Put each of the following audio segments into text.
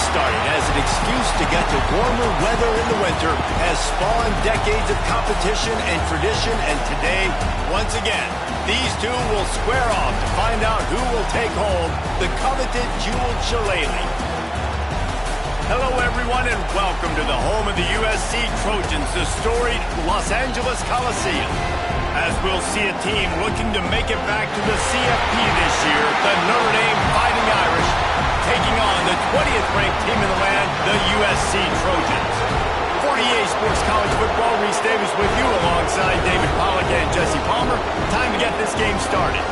started as an excuse to get to warmer weather in the winter has spawned decades of competition and tradition, and today, once again, these two will square off to find out who will take home the coveted jeweled shillelagh. Hello, everyone, and welcome to the home of the USC Trojans, the storied Los Angeles Coliseum. As we'll see a team looking to make it back to the CFP this year, the Notre Dame Fighting Irish, taking on the 20th ranked team in the land, the USC Trojans. For EA Sports College Football, Reese Davis with you alongside David Pollack and Jesse Palmer. Time to get this game started.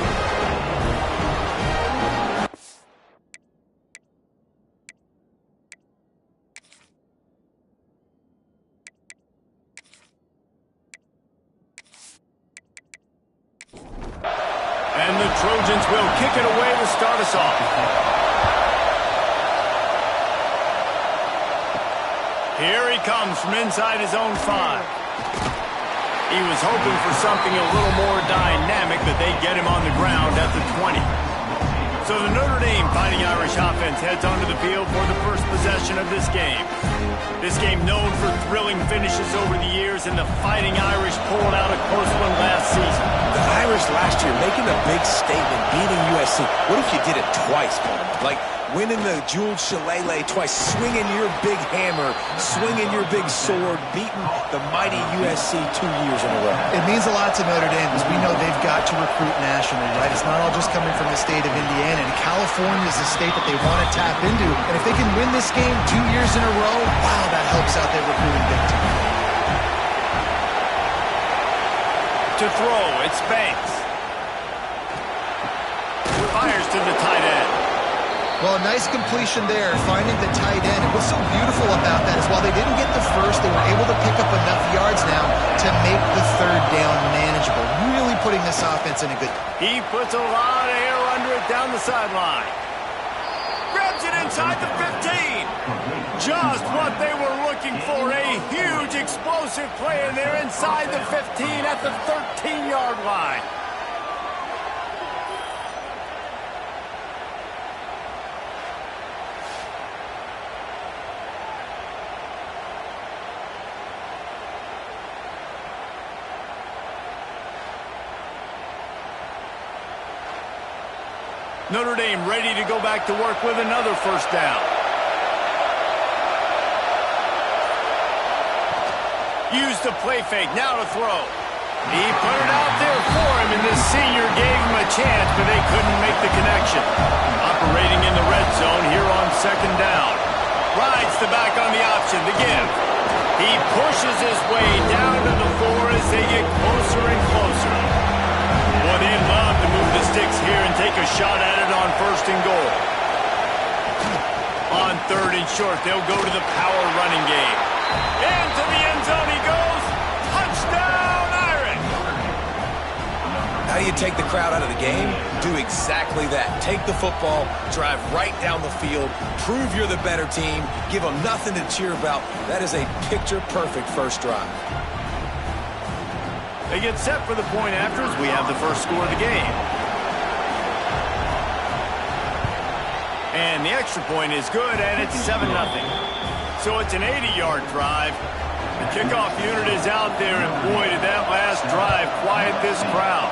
And the Trojans will kick it away to start us off. Here he comes from inside his own 5. He was hoping for something a little more dynamic, but they get him on the ground at the 20. So the Notre Dame Fighting Irish offense heads onto the field for the first possession of this game. This game known for thrilling finishes over the years, and the Fighting Irish pulled out a close one last season. The Irish last year making a big statement, beating USC. What if you did it twice, Paul? Like winning the jeweled shillelagh twice, swinging your big hammer, swinging your big sword, beating the mighty USC 2 years in a row. It means a lot to Notre Dame because we know they've got to recruit nationally, right? It's not all just coming from the state of Indiana. And California is the state that they want to tap into. And if they can win this game 2 years in a row, wow, that helps out their recruiting big time. To throw, it's Banks. Fires to the tight end. Well, a nice completion there, finding the tight end. And what's so beautiful about that is while they didn't get the first, they were able to pick up enough yards now to make the third down manageable. Really putting this offense in a good... He puts a lot of air under it down the sideline. Grabs it inside the 15. Just what they were looking for. A huge explosive play in there inside the 15 at the 13-yard line. Notre Dame ready to go back to work with another first down. Use the play fake, now to throw. He put it out there for him, and this senior gave him a chance, but they couldn't make the connection. Operating in the red zone here on second down. Rides the back on the option, the give. He pushes his way down to the 4 as they get closer and closer. Well, they love to move the sticks here and take a shot at it on first and goal. On third and short, they'll go to the power running game. Into the end zone he goes. Touchdown, Irish! How do you take the crowd out of the game? Do exactly that. Take the football, drive right down the field, prove you're the better team, give them nothing to cheer about. That is a picture-perfect first drive. They get set for the point after as we have the first score of the game. And the extra point is good, and it's 7-0. So it's an 80-yard drive. The kickoff unit is out there, and boy, did that last drive quiet this crowd.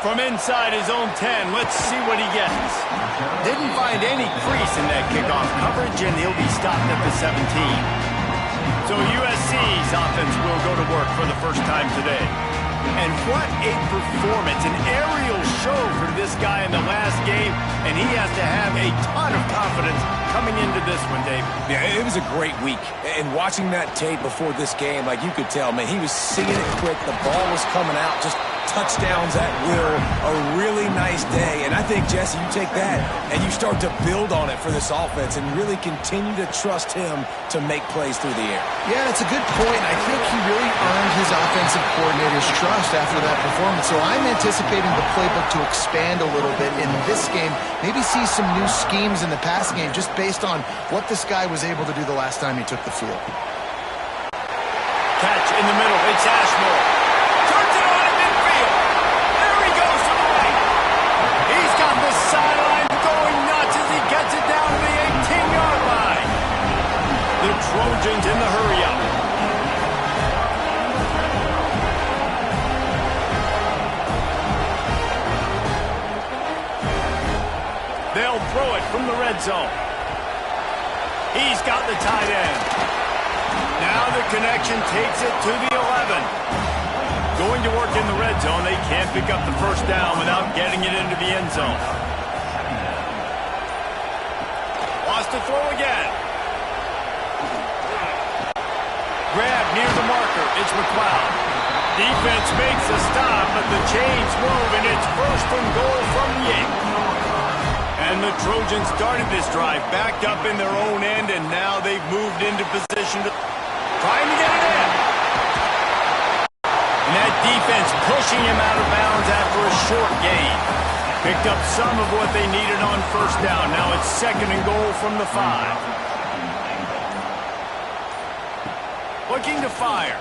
From inside his own 10, let's see what he gets. Didn't find any crease in that kickoff coverage, and he'll be stopped at the 17. So USC's offense will go to work for the first time today. And what a performance, an aerial show for this guy in the last game, and he has to have a ton of confidence coming into this one, Dave. Yeah, it was a great week. And watching that tape before this game, like you could tell, man, he was seeing it quick. The ball was coming out, just touchdowns at will. A really nice day. And I think, Jesse, you take that and you start to build on it for this offense and really continue to trust him to make plays through the air. Yeah, it's a good point. I think he really earned his offensive coordinator's trust after that performance. So I'm anticipating the playbook to expand a little bit in this game. Maybe see some new schemes in the passing game just based on what this guy was able to do the last time he took the field. Catch in the middle. It's Ashmore. Turns it on in midfield. There he goes to the right. He's got the sideline going nuts as he gets it down. red zone. He's got the tight end. Now the connection takes it to the 11. Going to work in the red zone. They can't pick up the first down without getting it into the end zone. Wants to throw again. Grab near the marker. It's McLeod. Defense makes a stop, but the chains move, and it's first and goal from the 8. And the Trojans started this drive backed up in their own end, and now they've moved into position to trying to get it in. And that defense pushing him out of bounds after a short gain. Picked up some of what they needed on first down. Now it's second and goal from the 5. Looking to fire.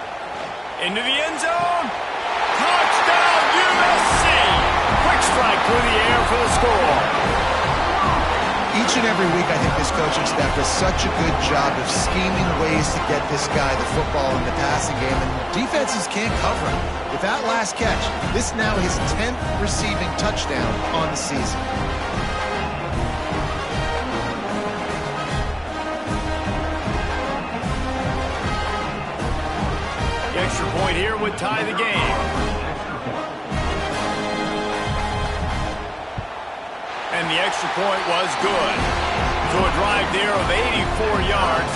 Into the end zone. Touchdown, USC! Quick strike through the air for the score. Each and every week, I think this coaching staff does such a good job of scheming ways to get this guy the football in the passing game, and defenses can't cover him. With that last catch, this now his 10th receiving touchdown on the season. The extra point here would tie the game. And the extra point was good. So a drive there of 84 yards.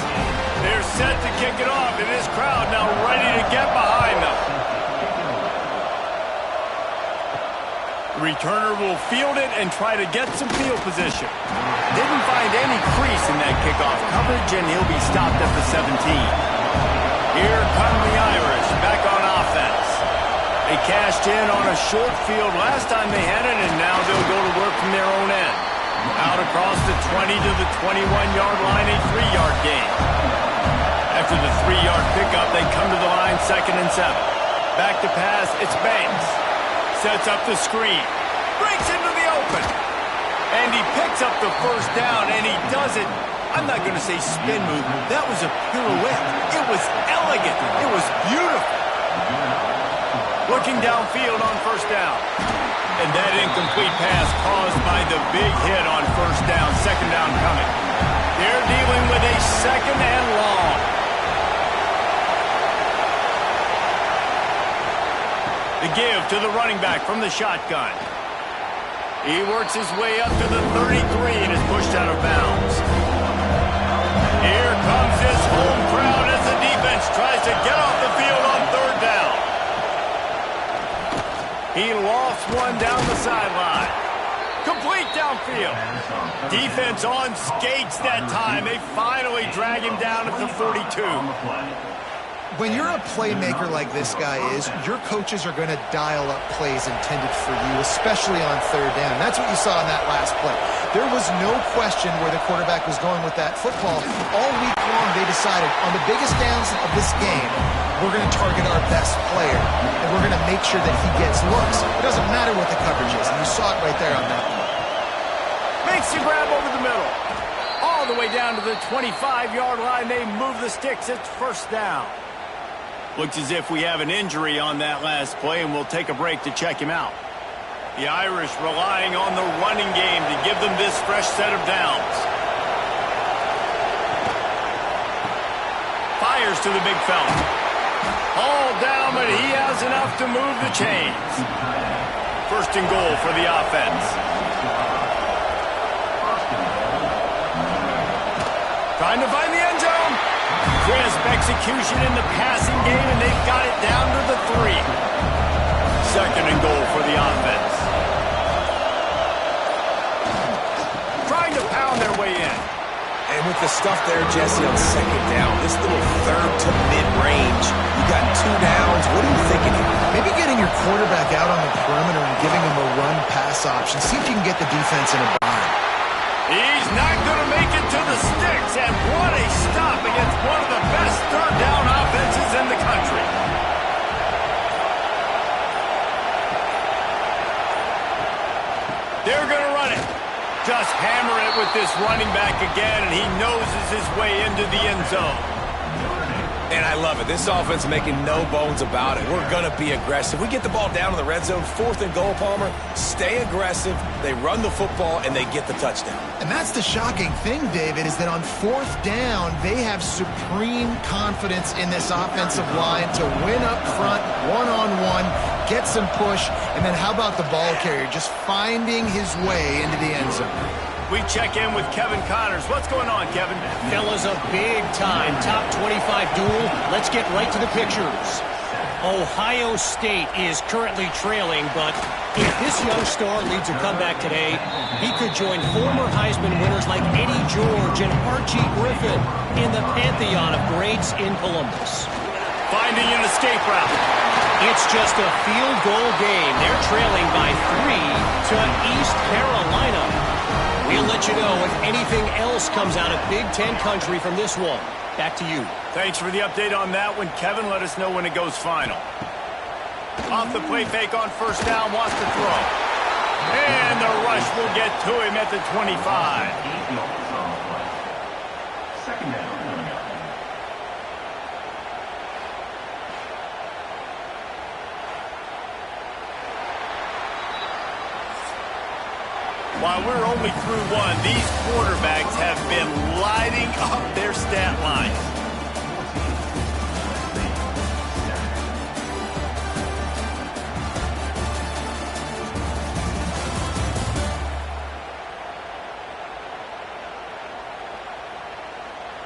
They're set to kick it off, and this crowd now ready to get behind them. The returner will field it and try to get some field position. Didn't find any crease in that kickoff coverage, and he'll be stopped at the 17. Here come the Irish back on offense. They cashed in on a short field last time they had it, and now they'll go to work from their own end. Out across the 20 to the 21-yard line, a 3-yard gain. After the 3-yard pickup, they come to the line 2nd and 7. Back to pass, it's Banks. Sets up the screen. Breaks into the open. And he picks up the first down, and he does it. I'm not going to say spin move. That was a pirouette. It was elegant. It was beautiful. Looking downfield on first down. And that incomplete pass caused by the big hit on first down. Second down coming. They're dealing with a second and long. The give to the running back from the shotgun. He works his way up to the 33 and is pushed out of bounds. Here comes his home crowd as the defense tries to get off the field on third down. He lost one down the sideline. Complete downfield. Defense on skates that time. They finally drag him down at the 42. When you're a playmaker like this guy is, your coaches are going to dial up plays intended for you, especially on third down. That's what you saw in that last play. There was no question where the quarterback was going with that football. All week long, they decided on the biggest downs of this game, we're going to target our best player, and we're going to make sure that he gets looks. It doesn't matter what the coverage is, and you saw it right there on that one. Makes the grab over the middle. All the way down to the 25-yard line, they move the sticks. It's first down. Looks as if we have an injury on that last play, and we'll take a break to check him out. The Irish relying on the running game to give them this fresh set of downs. Fires to the big fella. All down, but he has enough to move the chains. First and goal for the offense. Trying to find the end zone. Crisp execution in the passing game, and they've got it down to the 3. Second and goal for the offense. Trying to pound their way in. And with the stuff there, Jesse, on second down, this little third to mid-range, you got 2 downs. What are you thinking here? Maybe getting your quarterback out on the perimeter and giving him a run-pass option. See if you can get the defense in a bind. He's not going to make it to the sticks, and what a stop against one of the best third down offenses in the country. They're going to run it. Just hammer it with this running back again, and he noses his way into the end zone. And I love it. This offense making no bones about it. We're going to be aggressive. We get the ball down in the red zone, 4th and goal, Palmer. Stay aggressive. They run the football, and they get the touchdown. And that's the shocking thing, David, is that on 4th down, they have supreme confidence in this offensive line to win up front, one-on-one, get some push, and then how about the ball carrier just finding his way into the end zone? We check in with Kevin Connors. What's going on, Kevin? Fellas, a big-time top 25 duel. Let's get right to the pictures. Ohio State is currently trailing, but if this young star leads a comeback today, he could join former Heisman winners like Eddie George and Archie Griffin in the pantheon of greats in Columbus. Finding an escape route. It's just a field goal game. They're trailing by 3 to East Carolina. We'll let you know if anything else comes out of Big Ten country from this one. Back to you. Thanks for the update on that one, Kevin. Let us know when it goes final. Off the play fake on 1st down, wants to throw. And the rush will get to him at the 25. Second down. While we're only through one, these quarterbacks have been lighting up their stat lines.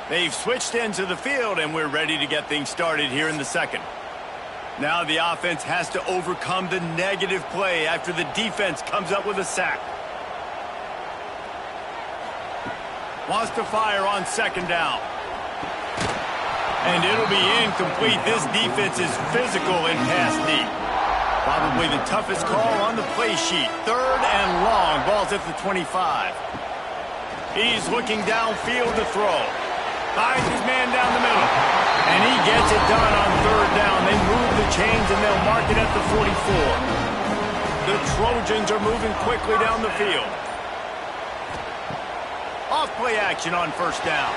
They've switched into the field, and we're ready to get things started here in the second. Now the offense has to overcome the negative play after the defense comes up with a sack. Wants to fire on 2nd down. And it'll be incomplete. This defense is physical in pass deep. Probably the toughest call on the play sheet. 3rd and long. Ball's at the 25. He's looking downfield to throw. Finds his man down the middle. And he gets it done on 3rd down. They move the chains and they'll mark it at the 44. The Trojans are moving quickly down the field. Off-play action on 1st down.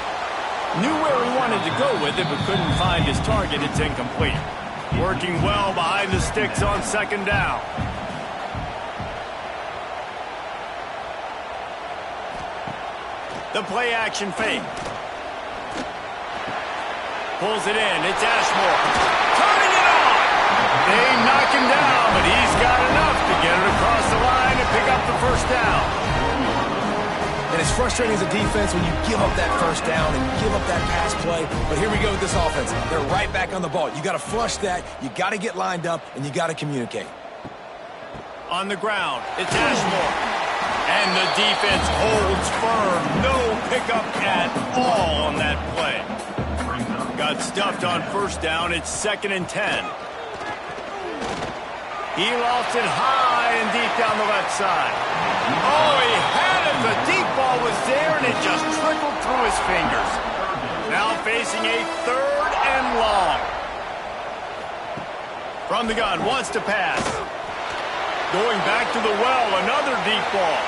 Knew where he wanted to go with it, but couldn't find his target. It's incomplete. Working well behind the sticks on 2nd down. The play action fake. Pulls it in. It's Ashmore. Turning it on. They knock him down, but he's got enough to get it across the line and pick up the 1st down. And it's frustrating as a defense when you give up that 1st down and give up that pass play. But here we go with this offense. They're right back on the ball. You got to flush that. You got to get lined up, and you got to communicate. On the ground, it's Ashmore. And the defense holds firm. No pickup at all on that play. Got stuffed on 1st down. It's 2nd and 10. He lost it high and deep down the left side. Oh, he had it. The deep ball was there, and it just trickled through his fingers. Now facing a 3rd and long. From the gun, wants to pass. Going back to the well, another deep ball.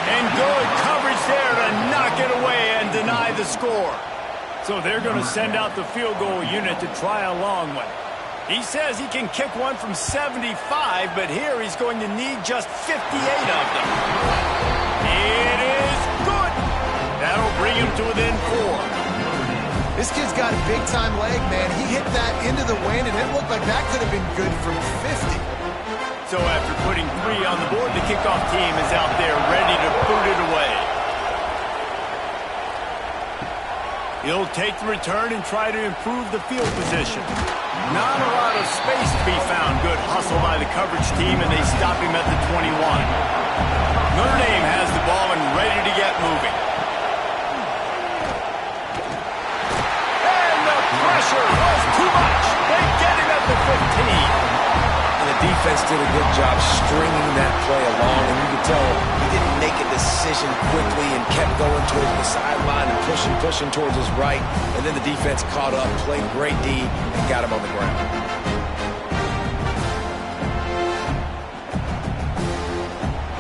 And good coverage there to knock it away and deny the score. So they're going to send out the field goal unit to try a long one. He says he can kick one from 75, but here he's going to need just 58 of them. It is good. That'll bring him to within 4. This kid's got a big-time leg, man. He hit that into the wind, and it looked like that could have been good from 50. So after putting 3 on the board, the kickoff team is out there ready to boot it away. He'll take the return and try to improve the field position. Not a lot of space to be found. Good hustle by the coverage team, and they stop him at the 21. Notre Dame has the ball and ready to get moving. And the pressure was too much. They get him at the 15. And the defense did a good job stringing that play along, and you could tell he didn't make a decision quickly and kept going towards the sideline and pushing towards his right, and then the defense caught up, played great D, and got him on the ground.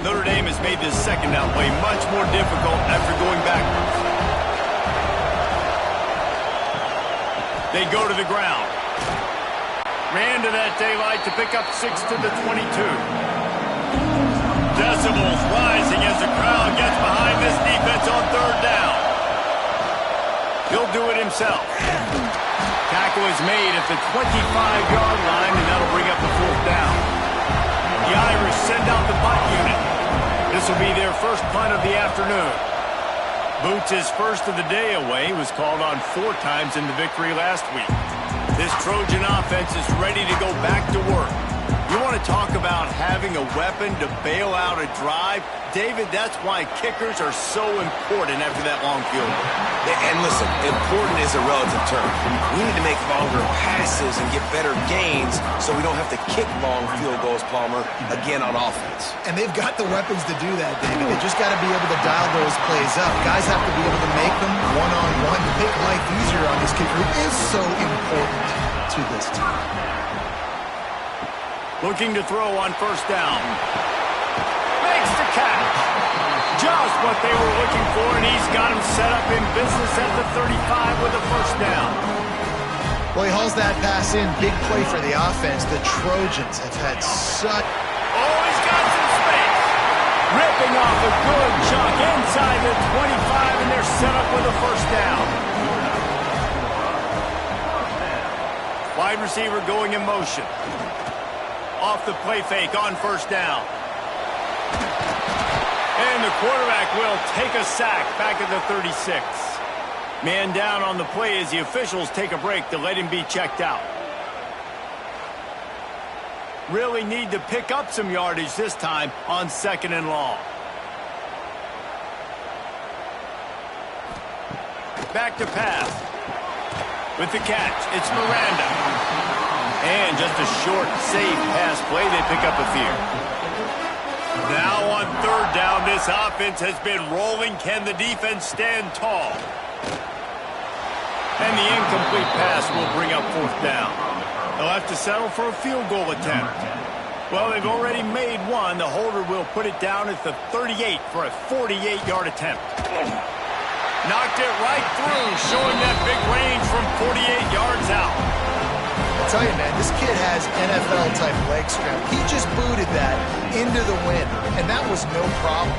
Notre Dame has made this 2nd down play much more difficult after going backwards. They go to the ground. Ran to that daylight to pick up 6 to the 22. Decibels rising as the crowd gets behind this defense on third down. He'll do it himself. Tackle is made at the 25-yard line, and that'll bring up the fourth down. The Irish send out the punt unit. This will be their first punt of the afternoon. Boots' first of the day away was called on 4 times in the victory last week. This Trojan offense is ready to go back to work. You want to talk about having a weapon to bail out a drive? David, that's why kickers are so important after that long field goal. And listen, important is a relative term. We need to make longer passes and get better gains so we don't have to kick long field goals, Palmer, again on offense. And they've got the weapons to do that, David. They just got to be able to dial those plays up. Guys have to be able to make them one-on-one to make life easier on this kicker who is so important to this team. Looking to throw on first down. Makes the catch. Just what they were looking for, and he's got him set up in business at the 35 with a first down. Well, he hauls that pass in. Big play for the offense. The Trojans have had such... Oh, he's got some space. Ripping off a good chunk inside the 25, and they're set up with a first down. Wide receiver going in motion. Off the play fake on first down. And the quarterback will take a sack back at the 36. Man down on the play as the officials take a break to let him be checked out. Really need to pick up some yardage this time on 2nd and long. Back to pass. With the catch, it's Miranda. And just a short, safe pass play, they pick up a few. Now on third down, this offense has been rolling. Can the defense stand tall? And the incomplete pass will bring up fourth down. They'll have to settle for a field goal attempt. Well, they've already made one. The holder will put it down at the 38 for a 48-yard attempt. Knocked it right through, showing that big range from 48 yards out. I'll tell you, man, this kid has NFL-type leg strength. He just booted that into the wind, and that was no problem.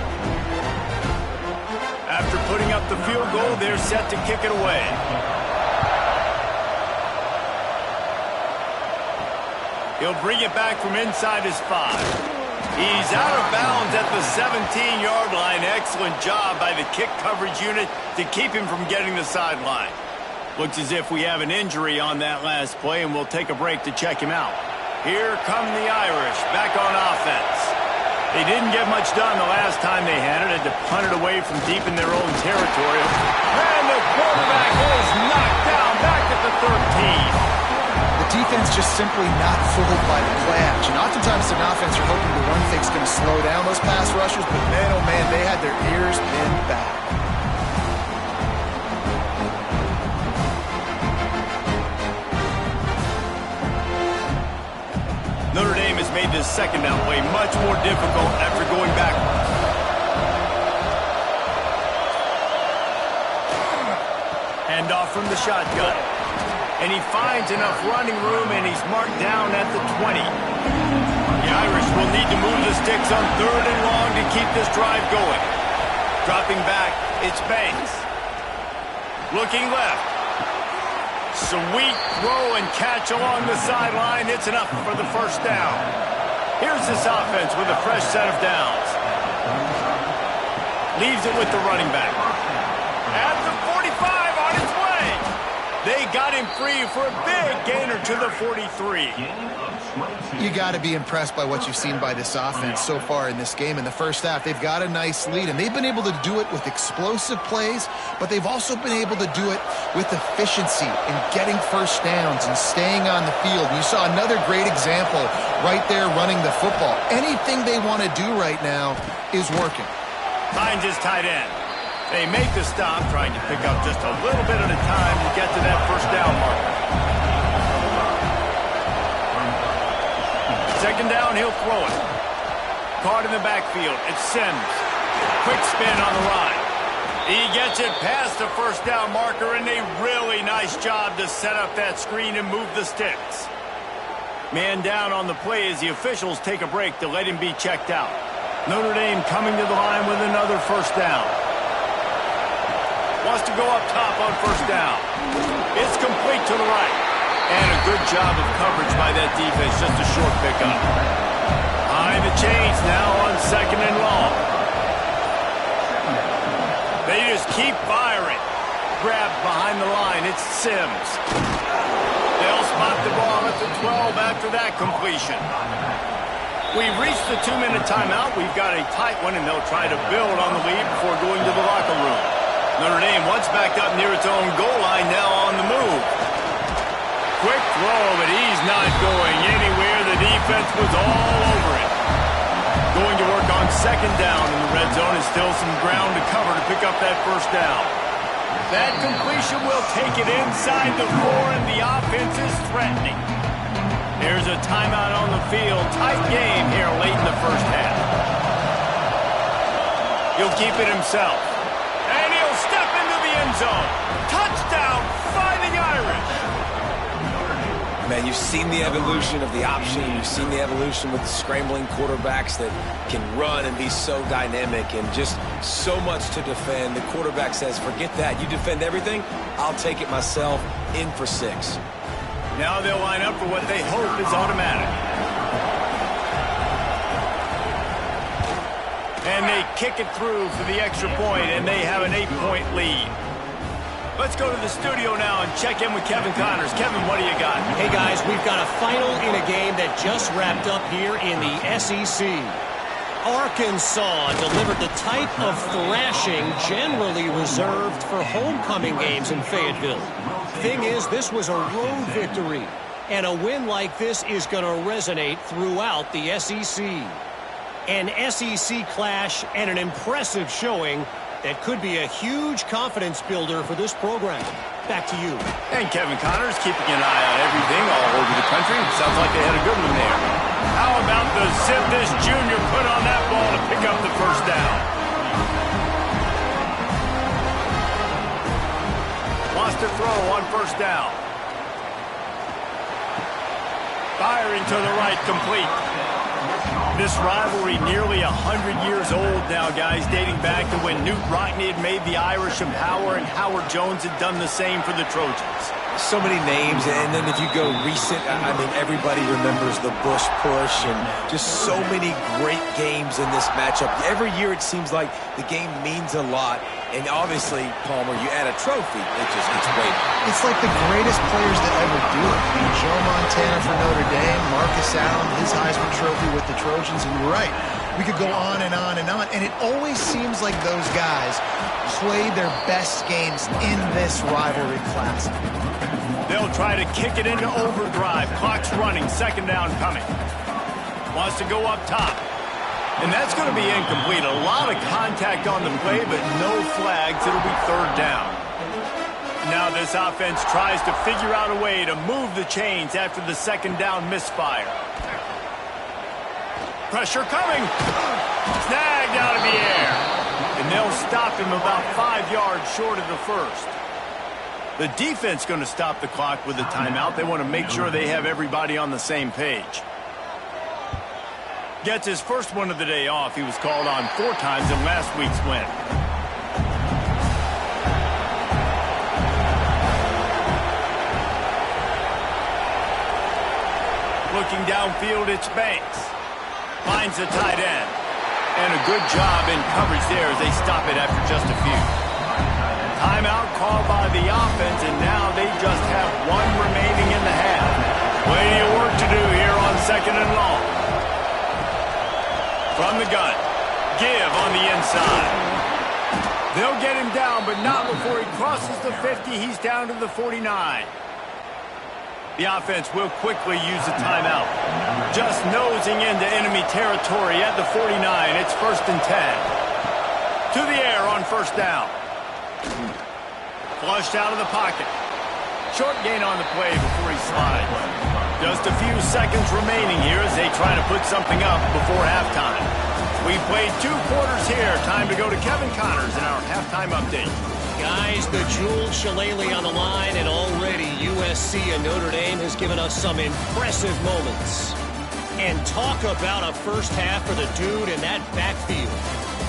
After putting up the field goal, they're set to kick it away. He'll bring it back from inside his 5. He's out of bounds at the 17-yard line. Excellent job by the kick coverage unit to keep him from getting the sideline. Looks as if we have an injury on that last play, and we'll take a break to check him out. Here come the Irish back on offense. They didn't get much done the last time they had it. Had to punt it away from deep in their own territory. And the quarterback is knocked down back at the 13. The defense just simply not fooled by the play action. Oftentimes an offense you're hoping the run fake's going to slow down those pass rushers, but man, oh man, they had their ears pinned back. Notre Dame has made this second down play much more difficult after going backwards. Hand off from the shotgun. And he finds enough running room, and he's marked down at the 20. The Irish will need to move the sticks on third and long to keep this drive going. Dropping back, it's Banks. Looking left. Sweet throw and catch along the sideline. It's enough for the first down. Here's this offense with a fresh set of downs. Leaves it with the running back. At the 45 on its way. They got him free for a big gainer to the 43. You got to be impressed by what you've seen by this offense so far in this game. In the first half, they've got a nice lead, and they've been able to do it with explosive plays, but they've also been able to do it with efficiency and getting first downs and staying on the field. You saw another great example right there running the football. Anything they want to do right now is working. Finds his tight end. They make the stop, trying to pick up just a little bit at a time to get to that first down marker. Second down, he'll throw it. Caught in the backfield. It's Sims. Quick spin on the line. He gets it past the first down marker, and a really nice job to set up that screen and move the sticks. Man down on the play as the officials take a break to let him be checked out. Notre Dame coming to the line with another first down. Wants to go up top on first down. It's complete to the right. And a good job of coverage by that defense, just a short pickup. Behind the chains now on second and long. They just keep firing. Grabbed behind the line, it's Sims. They'll spot the ball at the 12 after that completion. We've reached the 2-minute timeout. We've got a tight one, and they'll try to build on the lead before going to the locker room. Notre Dame once backed up near its own goal line, now on the move. Quick throw, but he's not going anywhere. The defense was all over it. Going to work on second down in the red zone, and still some ground to cover to pick up that first down. That completion will take it inside the 4, and the offense is threatening. There's a timeout on the field. Tight game here late in the first half. He'll keep it himself. And he'll step into the end zone. Touchdown, Fighting Irish. Man, you've seen the evolution of the option. You've seen the evolution with the scrambling quarterbacks that can run and be so dynamic and just so much to defend. The quarterback says, forget that. You defend everything, I'll take it myself. In for 6. Now they'll line up for what they hope is automatic. And they kick it through for the extra point, and they have an 8-point lead. Let's go to the studio now and check in with Kevin Connors. Kevin, what do you got? Hey, guys, we've got a final in a game that just wrapped up here in the SEC. Arkansas delivered the type of thrashing generally reserved for homecoming games in Fayetteville. Thing is, this was a road victory, and a win like this is going to resonate throughout the SEC. An SEC clash and an impressive showing that could be a huge confidence builder for this program. Back to you. And Kevin Connors keeping an eye on everything all over the country. Sounds like they had a good one there. How about the zip this junior put on that ball to pick up the first down? Wants to throw on first down. Firing to the right, complete. This rivalry nearly 100 years old now, guys, dating back to when Knute Rockne had made the Irish a power and Howard Jones had done the same for the Trojans. So many names, and then if you go recent, I mean, everybody remembers the Bush push and just so many great games in this matchup. Every year it seems like the game means a lot, and obviously, Palmer, you add a trophy, it just gets weighted. It's like the greatest players that ever do it. I mean, Joe Montana for Notre Dame, Marcus Allen, his Heisman Trophy with the Trojans, and you're right. We could go on and on and on, and it always seems like those guys play their best games in this rivalry classic. They'll try to kick it into overdrive. Clock's running, second down coming. Wants to go up top. And that's going to be incomplete. A lot of contact on the play, but no flags. It'll be third down. Now this offense tries to figure out a way to move the chains after the second down misfire. Pressure coming. Snagged out of the air. And they'll stop him about 5 yards short of the first. The defense going to stop the clock with a timeout. They want to make sure they have everybody on the same page. Gets his first one of the day off. He was called on 4 times in last week's win. Looking downfield, it's Banks. Finds the tight end. And a good job in coverage there as they stop it after just a few. Timeout called by the offense, and now they just have 1 remaining in the half. Plenty of work to do here on second and long. From the gun, give on the inside. They'll get him down, but not before he crosses the 50. He's down to the 49. The offense will quickly use a timeout. Just nosing into enemy territory at the 49. It's first and 10. To the air on first down. Flushed out of the pocket. Short gain on the play before he slides. Just a few seconds remaining here as they try to put something up before halftime. We played 2 quarters here. Time to go to Kevin Connors in our halftime update. Guys, the jeweled shillelagh on the line, and already USC and Notre Dame has given us some impressive moments. And talk about a first half for the dude in that backfield.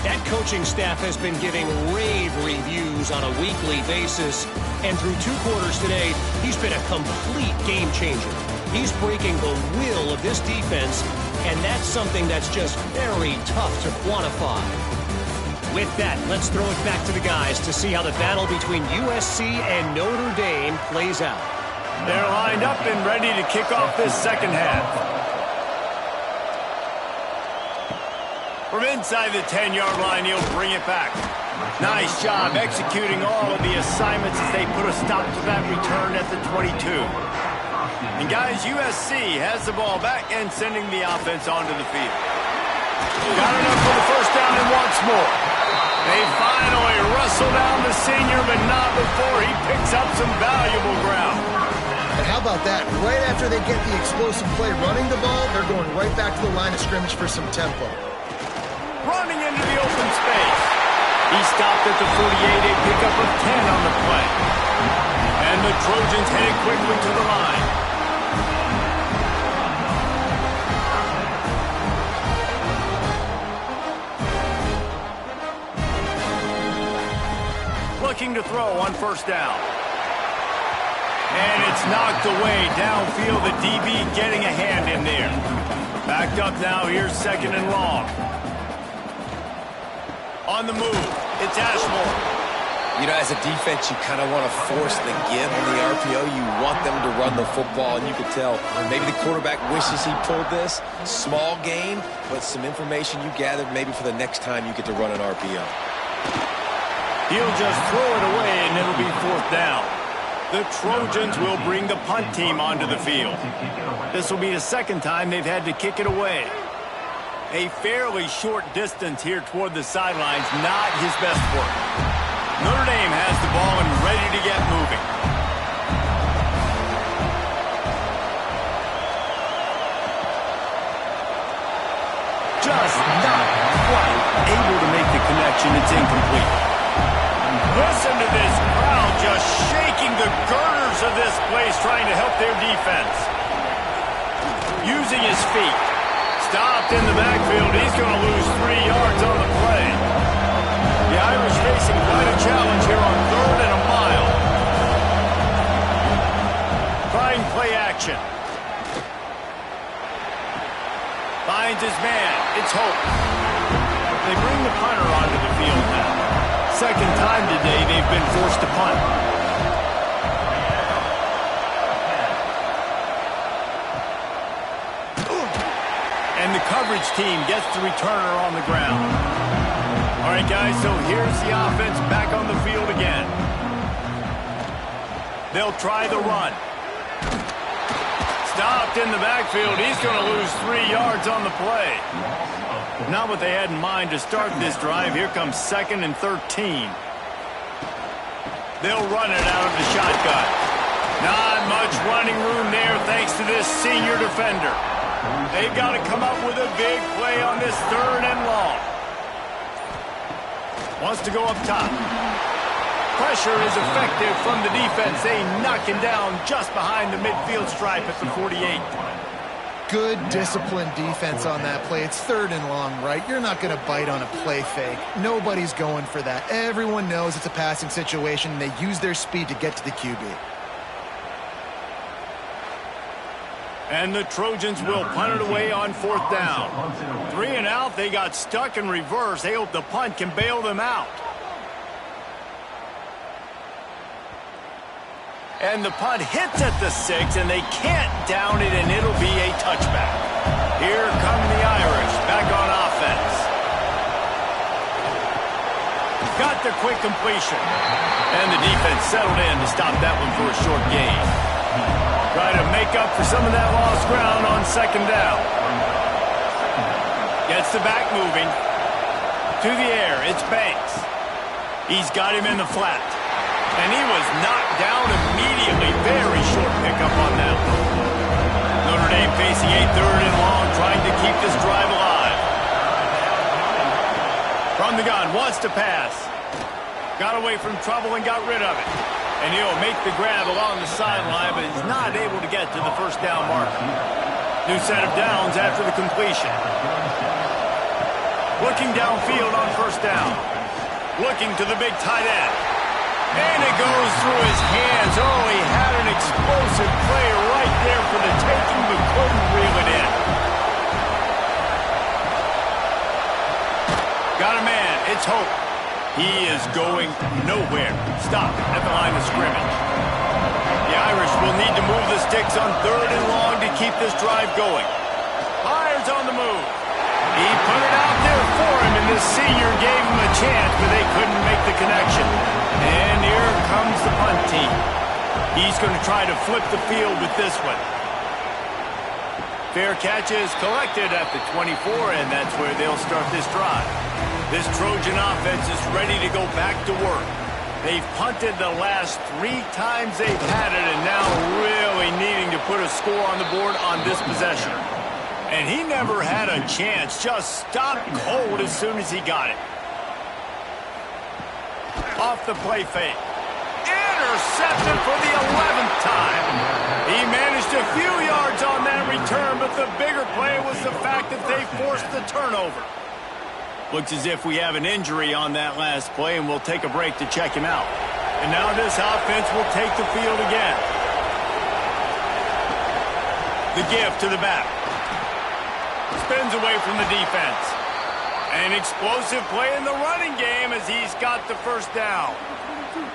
That coaching staff has been giving rave reviews on a weekly basis. And through 2 quarters today, he's been a complete game changer. He's breaking the will of this defense, and that's something that's just very tough to quantify. With that, let's throw it back to the guys to see how the battle between USC and Notre Dame plays out. They're lined up and ready to kick off this second half. From inside the 10-yard line, he'll bring it back. Nice job executing all of the assignments as they put a stop to that return at the 22. And guys, USC has the ball back and sending the offense onto the field. Got enough for the first down and wants more. They finally wrestle down the senior, but not before he picks up some valuable ground. And how about that? Right after they get the explosive play running the ball, they're going right back to the line of scrimmage for some tempo. Running into the open space. He stopped at the 48, a pickup of 10 on the play. And the Trojans headed quickly to the line. Looking to throw on first down. And it's knocked away downfield. The DB getting a hand in there. Backed up now. Here's second and long. On the move, it's Ashmore. You know, as a defense, you kind of want to force the give on the RPO. You want them to run the football, and you could tell maybe the quarterback wishes he pulled this. Small game, but some information you gathered maybe for the next time you get to run an RPO. He'll just throw it away, and it'll be fourth down. The Trojans will bring the punt team onto the field. This will be the second time they've had to kick it away. A fairly short distance here toward the sidelines, not his best work. Notre Dame has the ball and ready to get moving. Just not quite able to make the connection. It's incomplete. Listen to this crowd just shaking the girders of this place, trying to help their defense. Using his feet. Stopped in the backfield. He's going to lose 3 yards on the play. The Irish facing quite a challenge here on 3rd and a mile. Trying play action. Finds his man. It's Hope. They bring the punter onto the field now. Second time today they've been forced to punt. And the coverage team gets the returner on the ground. All right, guys, so here's the offense back on the field again. They'll try the run. Stopped in the backfield. He's going to lose 3 yards on the play. Not what they had in mind to start this drive. Here comes 2nd and 13. They'll run it out of the shotgun. Not much running room there thanks to this senior defender. They've got to come up with a big play on this 3rd and long. Wants to go up top. Pressure is effective from the defense. They knock him down just behind the midfield stripe at the 48. Good, disciplined defense on that play. It's 3rd and long, right? You're not going to bite on a play fake. Nobody's going for that. Everyone knows it's a passing situation. They use their speed to get to the QB. And the Trojans will punt it away on 4th down. 3 and out. They got stuck in reverse. They hope the punt can bail them out. And the punt hits at the 6, and they can't down it, and it'll be a touchback. Here come the Irish back on offense. Got the quick completion. And the defense settled in to stop that one for a short gain. Try to make up for some of that lost ground on 2nd down. Gets the back moving. To the air, it's Banks. He's got him in the flat. And he was knocked down immediately. Very short pickup on that one. Notre Dame facing a 3rd and long, trying to keep this drive alive. From the gun, wants to pass. Got away from trouble and got rid of it. And he'll make the grab along the sideline, but he's not able to get to the first down marker. New set of downs after the completion. Looking downfield on first down. Looking to the big tight end. And it goes through his hands. Oh, he had an explosive play right there for the taking, but couldn't reel it in. Got a man. It's Hope. He is going nowhere. Stop at the line of scrimmage. The Irish will need to move the sticks on 3rd and long to keep this drive going. Myers on the move. He put it out there for him, and the senior gave him a chance, but they couldn't make the connection. And here comes the punt team. He's going to try to flip the field with this one. Fair catch is collected at the 24, and that's where they'll start this drive. This Trojan offense is ready to go back to work. They've punted the last 3 times they've had it, and now really needing to put a score on the board on this possession. And he never had a chance. Just stopped cold as soon as he got it. Off the play fake. Intercepted for the 11th time. He managed a few yards on that return, but the bigger play was the fact that they forced the turnover. Looks as if we have an injury on that last play, and we'll take a break to check him out. And now this offense will take the field again. The give to the back. Spins away from the defense. An explosive play in the running game as he's got the first down.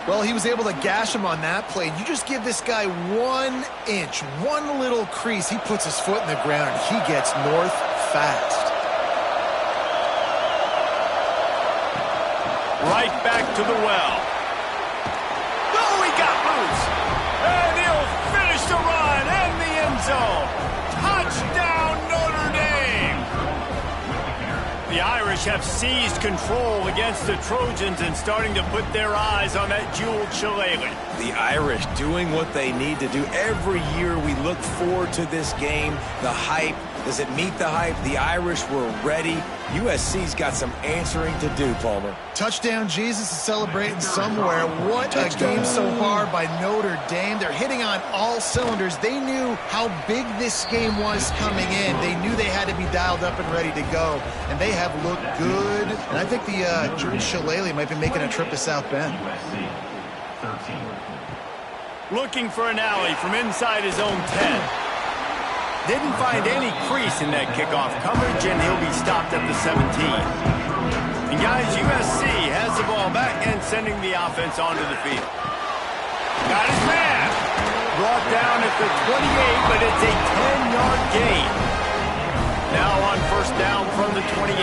Well, he was able to gash him on that play. You just give this guy 1 inch, one little crease. He puts his foot in the ground, and he gets north fast. Right back to the well. Oh, he got loose. And he'll finish the run and the end zone. Touchdown, Notre Dame. The Irish have seized control against the Trojans and starting to put their eyes on that jeweled shillelagh. The Irish doing what they need to do. Every year we look forward to this game. The hype. Does it meet the hype? The Irish were ready. USC's got some answering to do, Palmer. Touchdown, Jesus is celebrating somewhere. What a game so far by Notre Dame. They're hitting on all cylinders. They knew how big this game was coming in. They knew they had to be dialed up and ready to go. And they have looked good. And I think the Jewel Shillelagh might be making a trip to South Bend. Looking for an alley from inside his own 10. Didn't find any crease in that kickoff coverage, and he'll be stopped at the 17. And guys, USC has the ball back and sending the offense onto the field. Got his man. Brought down at the 28, but it's a 10-yard gain. Now on first down from the 28.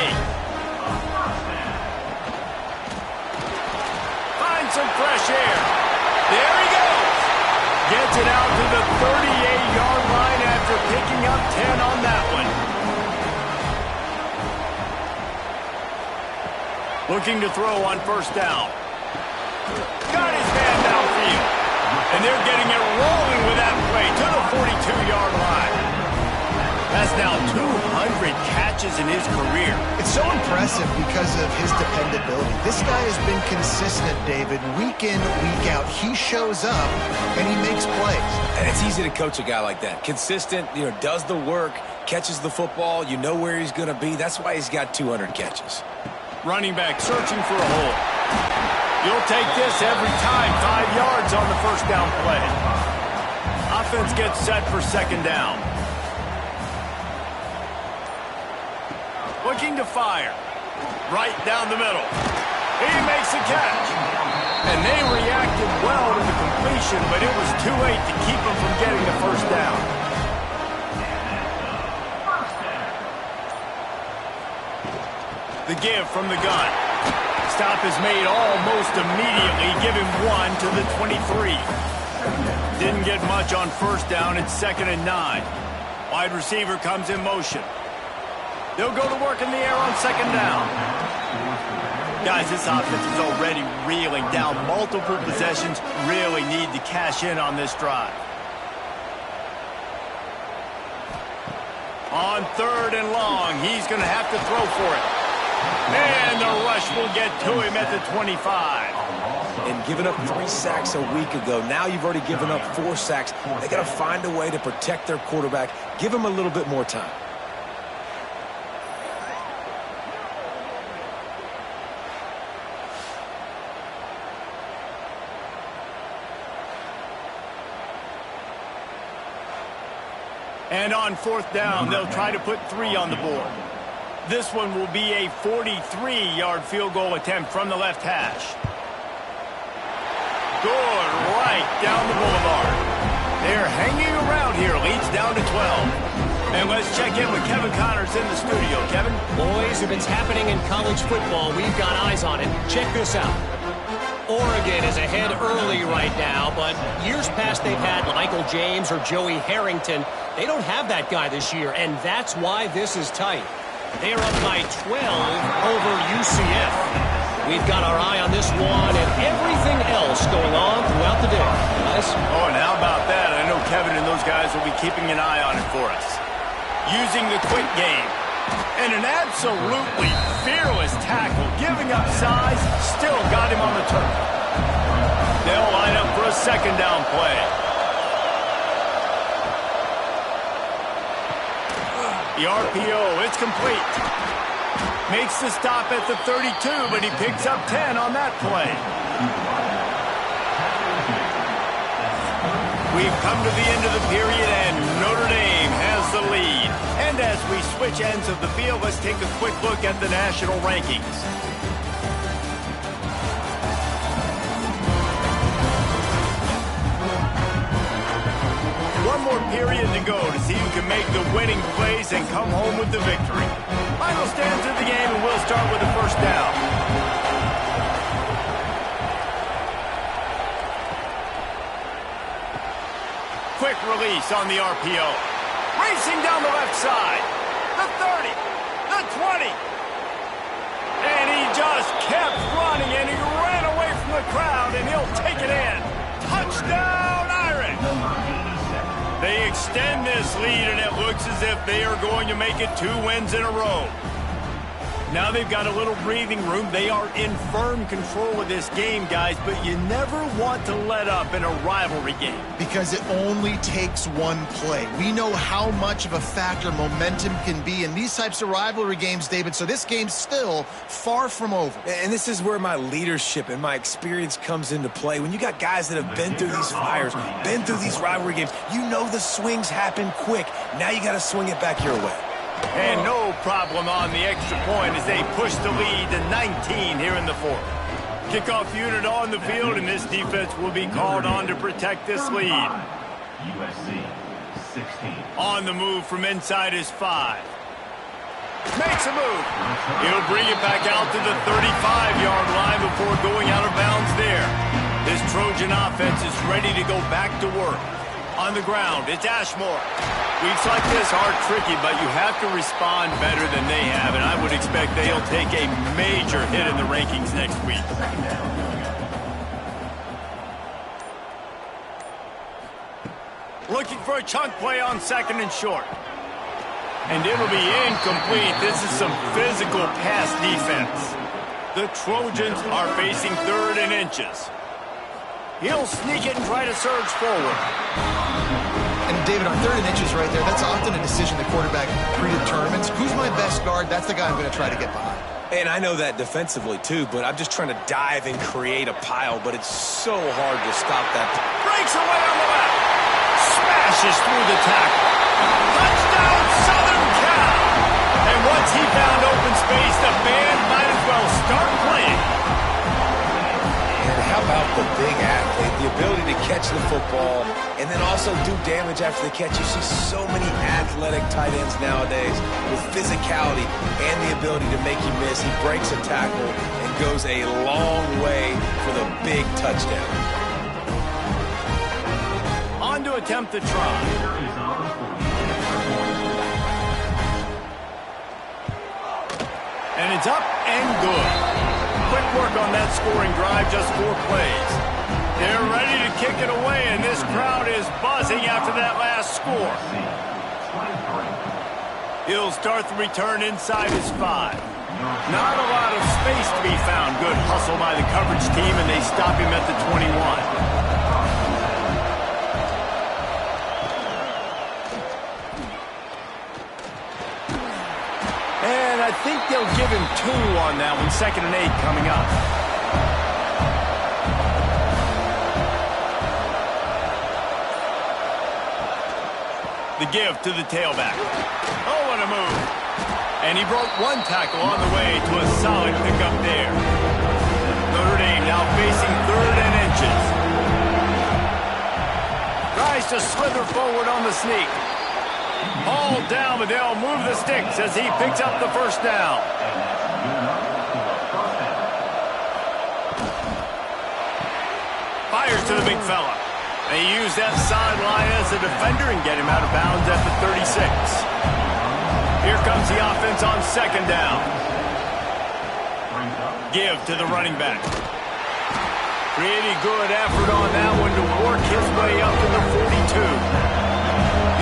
Find some fresh air. There he goes. Gets it out to the 38-yard line after picking up 10 on that one. Looking to throw on first down. Got his man downfield. And they're getting it rolling with that play to the 42-yard line. Has now 200 catches in his career. It's so impressive because of his dependability. This guy has been consistent, David, week in, week out. He shows up, and he makes plays. And it's easy to coach a guy like that. Consistent, does the work, catches the football, you know where he's going to be. That's why he's got 200 catches. Running back searching for a hole. You'll take this every time. 5 yards on the first down play. Offense gets set for second down. Looking to fire. Right down the middle. He makes a catch. And they reacted well to the completion, but it was too late to keep him from getting the first down. The give from the gun. Stop is made almost immediately. Give him 1 to the 23. Didn't get much on first down. It's 2nd and 9. Wide receiver comes in motion. They'll go to work in the air on second down. Guys, this offense is already reeling down multiple possessions. Really need to cash in on this drive. On 3rd and long, he's going to have to throw for it. And the rush will get to him at the 25. And giving up 3 sacks a week ago, now you've already given up 4 sacks. They got to find a way to protect their quarterback. Give him a little bit more time. And on 4th down, they'll try to put 3 on the board. This one will be a 43-yard field goal attempt from the left hash. Good, right down the boulevard. They're hanging around here. Leads down to 12. And let's check in with Kevin Connors in the studio. Kevin? Boys, if it's happening in college football, we've got eyes on it. Check this out. Oregon is ahead early right now, but years past they've had Michael James or Joey Harrington. They don't have that guy this year, and that's why this is tight. They're up by 12 over UCF. We've got our eye on this one and everything else going on throughout the day, guys. Oh, and how about that? I know Kevin and those guys will be keeping an eye on it for us. Using the quick game. And an absolutely fearless tackle. Giving up size, still got him on the turf. They'll line up for a 2nd down play. The RPO, it's complete. Makes the stop at the 32, but he picks up 10 on that play. We've come to the end of the period, and Notre Dame has the lead. And as we switch ends of the field, let's take a quick look at the national rankings. One more period to go to see who can make the winning plays and come home with the victory. Final stands of the game, and we'll start with the 1st down. Quick release on the RPO. Racing down the left side. The 30. The 20. And he just kept running, and he ran away from the crowd, and he'll take it in. Touchdown, Irish! They extend this lead, and it looks as if they are going to make it 2 wins in a row. Now they've got a little breathing room. They are in firm control of this game, guys, but you never want to let up in a rivalry game. Because it only takes one play. We know how much of a factor momentum can be in these types of rivalry games, David, so this game's still far from over. And this is where my leadership and my experience comes into play. When you got guys that have been through these fires, been through these rivalry games, you know the swings happen quick. Now you got to swing it back your way. And no problem on the extra point as they push the lead to 19 here in the 4th. Kickoff unit on the field, and this defense will be called on to protect this lead. USC 16. On the move from inside his 5. Makes a move. He'll bring it back out to the 35-yard line before going out of bounds there. This Trojan offense is ready to go back to work. On the ground, it's Ashmore. Weeks like this are tricky, but you have to respond better than they have, and I would expect they'll take a major hit in the rankings next week. Looking for a chunk play on 2nd and short. And it'll be incomplete. This is some physical pass defense. The Trojans are facing 3rd and inches. He'll sneak it and try to surge forward. And David, on 3rd and inches right there, that's often a decision the quarterback predetermines. Who's my best guard? That's the guy I'm going to try to get behind. And I know that defensively, too, but I'm just trying to dive and create a pile, but it's so hard to stop that. Breaks away on the left. Smashes through the tackle. Touchdown, Southern Cal! And once he found open space, the band might as well start playing. And how about the big athlete, the ability to catch the football and then also do damage after the catch? You see so many athletic tight ends nowadays with physicality and the ability to make you miss. He breaks a tackle and goes a long way for the big touchdown. On to attempt the try. And it's up and good. Quick work on that scoring drive, just 4 plays. They're ready to kick it away, and this crowd is buzzing after that last score. He'll start the return inside his 5. Not a lot of space to be found. Good hustle by the coverage team, and they stop him at the 21. And I think they'll give him 2 on that one. 2nd and 8 coming up. The give to the tailback. Oh, what a move. And he broke 1 tackle on the way to a solid pickup there. Notre Dame now facing 3rd and inches. Tries to slither forward on the sneak. Hauled down, but they'll move the sticks as he picks up the 1st down. Fires to the big fella. They use that sideline as a defender and get him out of bounds at the 36. Here comes the offense on 2nd down. Give to the running back. Pretty good effort on that one to work his way up to the 42.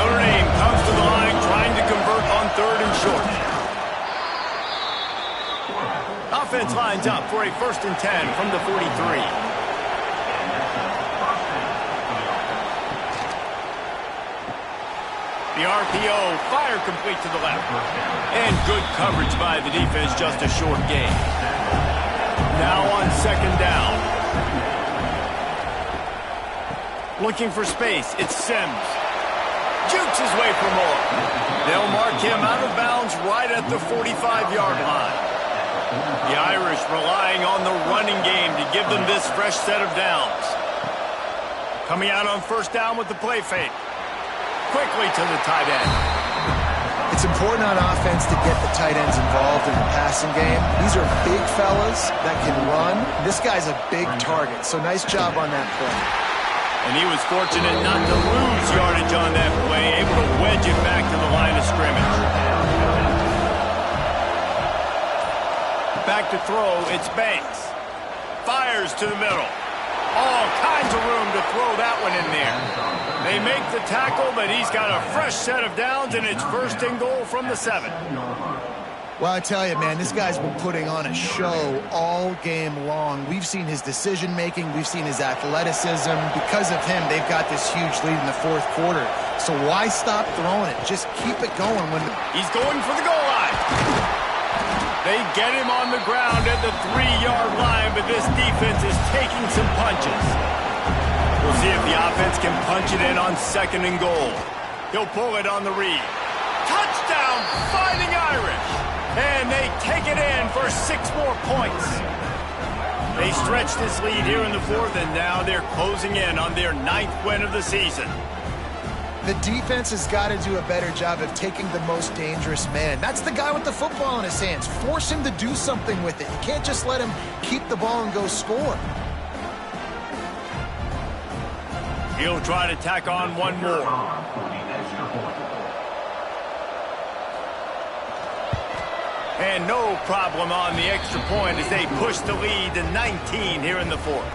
Notre Dame comes to the line trying to convert on 3rd and short. Offense lines up for a 1st and 10 from the 43. The RPO, fire complete to the left. And good coverage by the defense, just a short gain. Now on 2nd down. Looking for space, it's Sims. Jukes his way for more. They'll mark him out of bounds right at the 45-yard line. The Irish relying on the running game to give them this fresh set of downs. Coming out on 1st down with the play fake. Quickly to the tight end. It's important on offense to get the tight ends involved in the passing game. These are big fellas that can run. This guy's a big target, so nice job on that play. And he was fortunate not to lose yardage on that play, able to wedge it back to the line of scrimmage. Back to throw, it's Banks. Fires to the middle. All kinds of room to throw that one in there. They make the tackle, but he's got a fresh set of downs, and it's 1st and goal from the 7. Well, I tell you, man, this guy's been putting on a show all game long. We've seen his decision-making. We've seen his athleticism. Because of him, they've got this huge lead in the 4th quarter. So why stop throwing it? Just keep it going. He's going for the goal line. They get him on the ground at the 3-yard line, but this defense is taking some punches. We'll see if the offense can punch it in on 2nd and goal. He'll pull it on the read. Touchdown, Fighting Irish! And they take it in for 6 more points. They stretched this lead here in the 4th, and now they're closing in on their 9th win of the season. The defense has got to do a better job of taking the most dangerous man. That's the guy with the football in his hands. Force him to do something with it. You can't just let him keep the ball and go score. He'll try to tack on one more. And no problem on the extra point as they push the lead to 19 here in the 4th.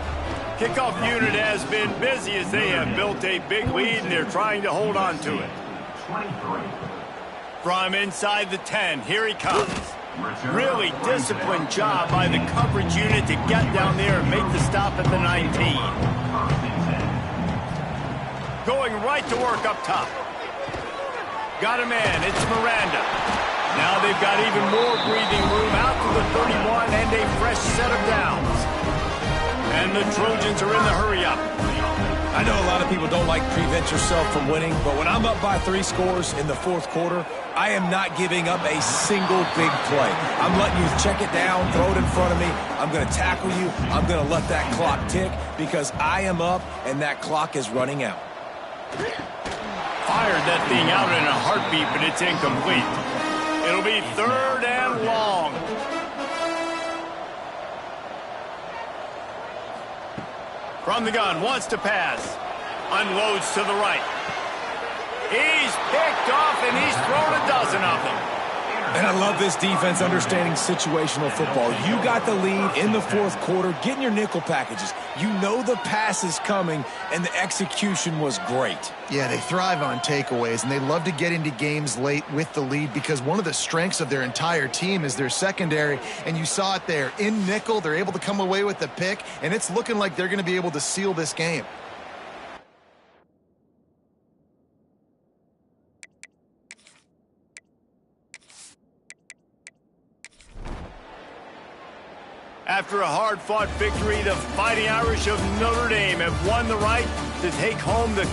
Kickoff unit has been busy as they have built a big lead, and they're trying to hold on to it. From inside the 10, here he comes. Really disciplined job by the coverage unit to get down there and make the stop at the 19. Going right to work up top. Got a man, it's Miranda. Now they've got even more breathing room out to the 31 and a fresh set of downs. And the Trojans are in the hurry-up. I know a lot of people don't like prevent yourself from winning, but when I'm up by 3 scores in the 4th quarter, I am not giving up a single big play. I'm letting you check it down, throw it in front of me. I'm going to tackle you. I'm going to let that clock tick because I am up and that clock is running out. Fired that thing out in a heartbeat, but it's incomplete. It'll be 3rd and long. From the gun, wants to pass. Unloads to the right. He's picked off, and he's thrown a dozen of them. And I love this defense understanding situational football. You got the lead in the fourth quarter, getting your nickel packages. You know the pass is coming, and the execution was great. Yeah, they thrive on takeaways, and they love to get into games late with the lead because one of the strengths of their entire team is their secondary, and you saw it there. In nickel, they're able to come away with the pick, and it's looking like they're going to be able to seal this game. After a hard-fought victory, the Fighting Irish of Notre Dame have won the right to take home the